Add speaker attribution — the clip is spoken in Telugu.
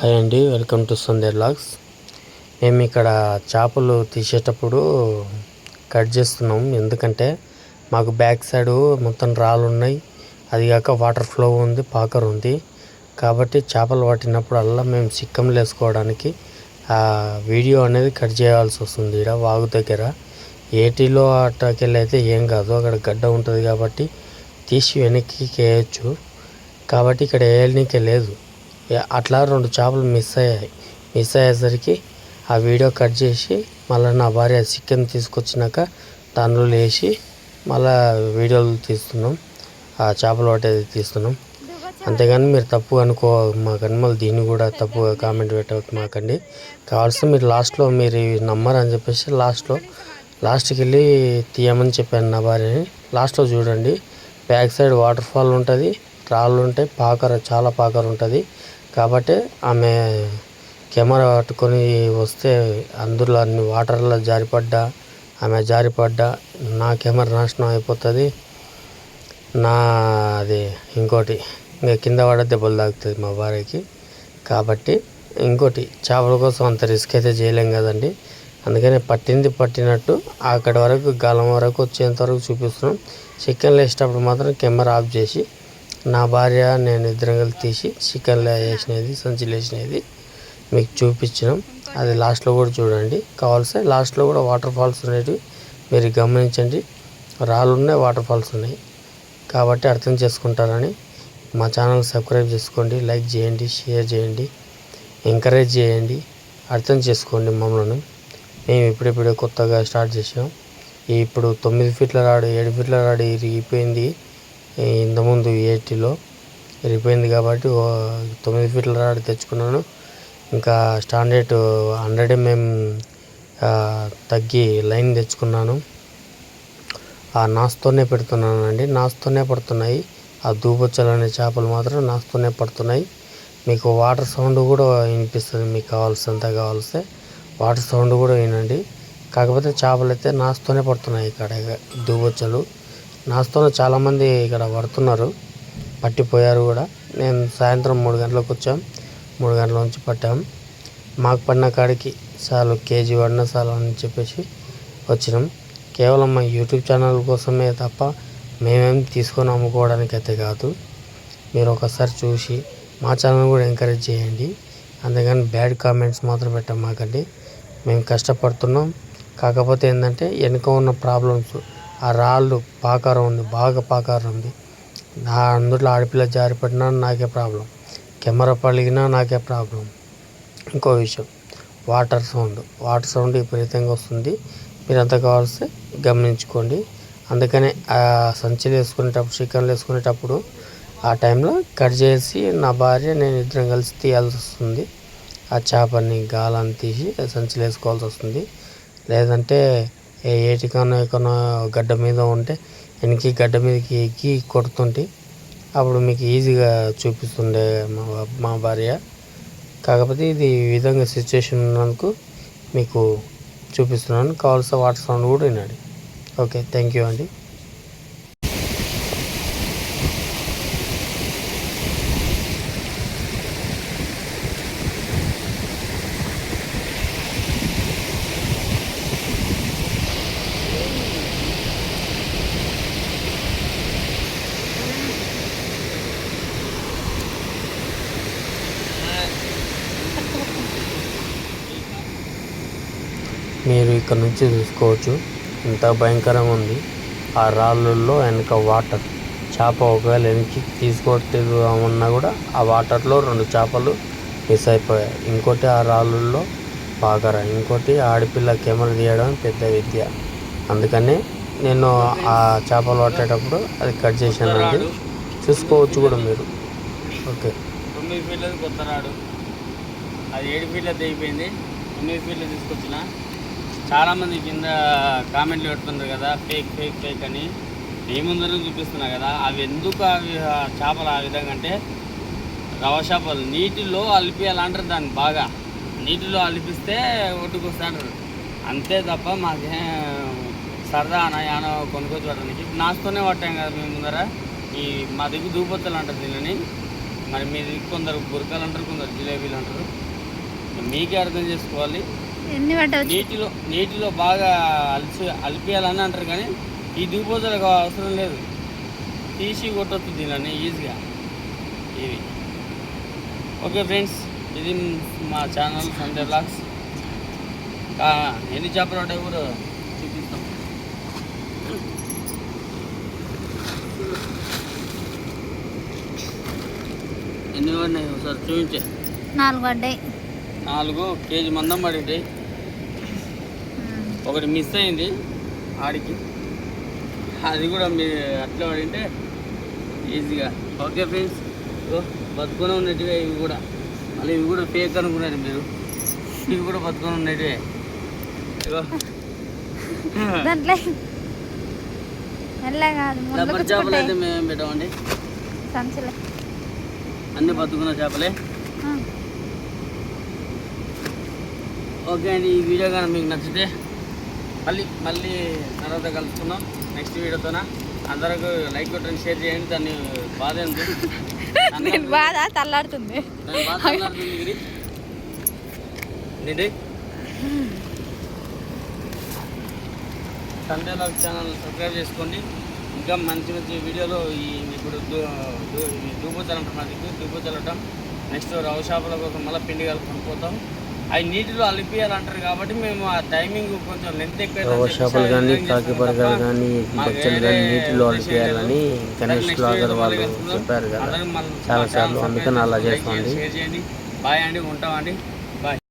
Speaker 1: హాయ్ అండి, వెల్కమ్ టు సందే వ్లాగ్స్. మేము ఇక్కడ చేపలు తీసేటప్పుడు కట్ చేస్తున్నాం. ఎందుకంటే మాకు బ్యాక్ సైడ్ మొత్తం రాళ్ళు ఉన్నాయి, అది కాక వాటర్ ఫ్లో ఉంది, పాకర్ ఉంది. కాబట్టి చేపలు పట్టినప్పుడల్లా మేము చిక్కం వేసుకోవడానికి ఆ వీడియో అనేది కట్ చేయాల్సి వస్తుంది. ఇక్కడ వాగు దగ్గర ఏటీలో అట్టకెళ్ళి అయితే ఏం కాదు, అక్కడ గడ్డ ఉంటుంది కాబట్టి తీసి వెనక్కి వేయచ్చు. కాబట్టి ఇక్కడ వేయడానికే లేదు. అట్లా 2 చేపలు మిస్ అయ్యేసరికి ఆ వీడియో కట్ చేసి మళ్ళీ నా భార్య చికెన్ తీసుకొచ్చినాక దానిలో వేసి మళ్ళీ వీడియోలు తీస్తున్నాం, ఆ చేపలు పట్టేది తీస్తున్నాం. అంతేగాని మీరు తప్పు అనుకో మాకండి, మళ్ళీ దీన్ని కూడా తప్పుగా కామెంట్ పెట్టక మాకండి. కావాల్సి మీరు లాస్ట్లో మీరు నమ్మరని చెప్పేసి లాస్ట్కి వెళ్ళి తీయమని చెప్పాను నా భార్యని. లాస్ట్లో చూడండి, బ్యాక్ సైడ్ వాటర్ ఫాల్ ఉంటుంది, రాళ్ళు ఉంటాయి, చాలా పాకర ఉంటుంది. కాబట్టి ఆమె కెమెరా పట్టుకొని వస్తే అందులో అన్ని వాటర్లో ఆమె జారిపడ్డా నా కెమెరా నాశనం అయిపోతుంది. అది ఇంకోటి ఇంకా కింద పడ దెబ్బలు తాకుతుంది మా భార్యకి. కాబట్టి ఇంకోటి చేపల కోసం అంత రిస్క్ అయితే చేయలేం కదండి. అందుకని పట్టినట్టు అక్కడి వరకు గాలం వరకు వచ్చేంత వరకు చూపిస్తున్నాం. చికెన్లు వేసేటప్పుడు మాత్రం కెమెరా ఆఫ్ చేసి నా భార్య నేను ఇద్దరం కలిసి తీసి చికెన్లో వేసినది, సంచిలో వేసినది మీకు చూపించినాం. అది లాస్ట్లో కూడా చూడండి. కావాల్సి లాస్ట్లో కూడా వాటర్ ఫాల్స్ ఉండేవి మీరు గమనించండి. రాళ్ళు ఉన్నాయి, వాటర్ ఫాల్స్ ఉన్నాయి. కాబట్టి అర్థం చేసుకుంటారని మా ఛానల్ సబ్స్క్రైబ్ చేసుకోండి, లైక్ చేయండి, షేర్ చేయండి, ఎంకరేజ్ చేయండి. అర్థం చేసుకోండి మమ్మల్ని. మేము ఇప్పుడిప్పుడే కొత్తగా స్టార్ట్ చేసాం. ఇప్పుడు 9 ఫీట్ల రాడు, 7 ఫీట్ల రాడు ఇరిగిపోయింది. ఇంతకుముందు 80లో ఇరిగిపోయింది కాబట్టి 9 ఫీట్ల రాడ్ తెచ్చుకున్నాను. ఇంకా స్టాండర్డ్ 100 mm తగ్గి లైన్ తెచ్చుకున్నాను. ఆ నాస్తోనే పెడుతున్నానండి, నాస్తోనే పడుతున్నాయి. ఆ దూబొచ్చలు అనే చేపలు మాత్రం నాస్తోనే పడుతున్నాయి. మీకు వాటర్ సౌండ్ కూడా వినిపిస్తుంది, మీకు కావాల్స్తే వాటర్ సౌండ్ కూడా వినండి. కాకపోతే చేపలు అయితే నాస్తోనే పడుతున్నాయి. ఇక్కడ దూబొచ్చలు నాస్తోనే చాలామంది ఇక్కడ పడుతున్నారు, పట్టిపోయారు కూడా. నేను సాయంత్రం 3 గంటలకు వచ్చాం, 3 గంటల నుంచి పట్టాం. మాకు పడిన కాడికి చాలు, కేజీ పడిన చాలు అని చెప్పేసి వచ్చినాం. కేవలం మా యూట్యూబ్ ఛానల్ కోసమే తప్ప మేమేం తీసుకొని అమ్ముకోవడానికి అయితే కాదు. మీరు ఒకసారి చూసి మా ఛానల్ కూడా ఎంకరేజ్ చేయండి. అంతేగాని బ్యాడ్ కామెంట్స్ మాత్రం పెట్టాం మాకండి. మేము కష్టపడుతున్నాం. కాకపోతే ఏంటంటే వెనుక ఉన్న ప్రాబ్లమ్స్, ఆ రాళ్ళు పాకారం ఉంది, బాగా పాకారం ఉంది. అందులో ఆడపిల్ల జారిపడినా నాకే ప్రాబ్లం, కెమెరా పలిగినా నాకే ప్రాబ్లం. ఇంకో విషయం, వాటర్ సౌండ్ విపరీతంగా వస్తుంది. మీరు అంత కావాల్సి గమనించుకోండి. అందుకనే ఆ సంచిలు వేసుకునేటప్పుడు, చికెన్లు వేసుకునేటప్పుడు ఆ టైంలో కట్ చేసి నా భార్య నేను ఇద్దరం కలిసి తీయాల్సి వస్తుంది. ఆ చేపని గాలాన్ని తీసి సంచిలో వేసుకోవాల్సి వస్తుంది. లేదంటే ఏటికనో గడ్డ మీద ఉంటే వెనక్కి గడ్డ మీదకి ఎక్కి కొడుతుంటే అప్పుడు మీకు ఈజీగా చూపిస్తుండే మా భార్య. కాకపోతే ఇది ఈ విధంగా సిచ్యువేషన్ ఉన్నందుకు మీకు చూపిస్తున్నాను. కావాల్సిన వాటర్ సౌండ్ కూడా వినండి. ఓకే, థ్యాంక్ యూ అండి. మీరు ఇక్కడ నుంచి చూసుకోవచ్చు, ఎంత భయంకరంగా ఉంది. ఆ రాళ్ళల్లో వెనక వాటర్, చేప ఒకవేళ వెనక్కి తీసుకొట్టేమన్నా కూడా ఆ వాటర్లో 2 చేపలు మిస్ అయిపోయాయి. ఇంకోటి ఆ రాళ్ళల్లో పాకర, ఇంకోటి ఆడపిల్ల కెమెరా తీయడం పెద్ద విద్య. అందుకనే నేను ఆ చేపలు పట్టేటప్పుడు అది కట్ చేశానండి, చూసుకోవచ్చు కూడా మీరు. ఓకే,
Speaker 2: 9 ఫీట్లది కొత్త రాడు, అది 7 ఫీట్ల తెగిపోయింది. 9 ఫీట్లు తీసుకొచ్చిన. చాలామంది కింద కామెంట్లు పెడుతున్నారు కదా, ఫేక్ అని. ఏముందని చూపిస్తున్నా కదా. అవి ఎందుకు చేపలు ఆ విధంగా అంటే, రవ చేపలు నీటిలో అలిపియాలంటారు దాన్ని. బాగా నీటిలో అలిపిస్తే ఒడ్డుకొస్తాంటారు, అంతే తప్ప మాకేం సరదా యానో కొనుక్కొచ్చి పట్టడానికి. నాస్తోనే పట్టాం కదా మేము ముందర. మా దగ్గర దూపొత్తలు అంటారు దీనిని. మరి మీరు కొందరు బురకాలు అంటారు, కొందరు జిలేబీలు అంటారు. మీకే అర్థం చేసుకోవాలి. నీటిలో బాగా అలిపేయాలని అంటారు, కానీ ఈ దిగుబోతులకు అవసరం లేదు. తీసి కొట్టొచ్చు దీనిని ఈజీగా. ఇది ఓకే ఫ్రెండ్స్, ఇది మా ఛానల్ సండే బ్లాగ్స్. ఎన్ని చేపలు ఉంటాయి కూడా చూపిస్తాం. ఎన్ని పడినాయి ఒకసారి చూపించే.
Speaker 3: 4 పడ్డాయి.
Speaker 2: 4 కేజీ మందం పడింటాయి. ఒకటి మిస్ అయింది ఆడికి, అది కూడా మీరు అట్లా పడింటే ఈజీగా. ఓకే ఫ్రెండ్స్, బతుకునే ఉన్నట్టుగా ఇవి కూడా. మళ్ళీ ఇవి కూడా ఫేక్ అనుకున్నారు మీరు, ఇవి కూడా బతుకుని ఉన్నట్టువే.
Speaker 3: దాంట్లో
Speaker 2: రబ్బర్ చేపలు అయితే మేము పెట్టామండి, అన్ని బతుకున్న చేపలే. ఓకే అండి, ఈ వీడియో కానీ మీకు నచ్చితే మళ్ళీ తర్వాత కలుసుకుందాం నెక్స్ట్ వీడియోతోన. అందరికి లైక్ కొట్టండి, షేర్ చేయండి. దాన్ని బాధ ఉంది,
Speaker 3: బాధ తల్లాడుతుంది.
Speaker 2: సండే బ్లాగ్స్ ఛానల్ సబ్స్క్రైబ్ చేసుకోండి. ఇంకా మంచి మంచి వీడియోలు ఇప్పుడు దూపు చల్లటం, అది దూపు చల్లటం. నెక్స్ట్ రవ్వ చేపల కోసం మళ్ళీ పిండి కలుపుకొని పోతాం. అవి నీటిలో అలిపియాలంటారు కాబట్టి మేము ఆ టైమింగ్ కొంచెం లెంత్ ఎక్కువ.
Speaker 1: రవ్వ చేపలు కానీ, కాకి బరగాలు కానీ, బచ్చలు కానీ నీటిలో అలిపేయాలని గణేష్ బ్లాగర్ వాళ్ళు చెప్పారు కదా చాలాసార్లు, అందుకని అలా చేసుకోండి.
Speaker 2: షేర్ చేయండి. బాయ్ అండి, ఉంటామండి. బాయ్.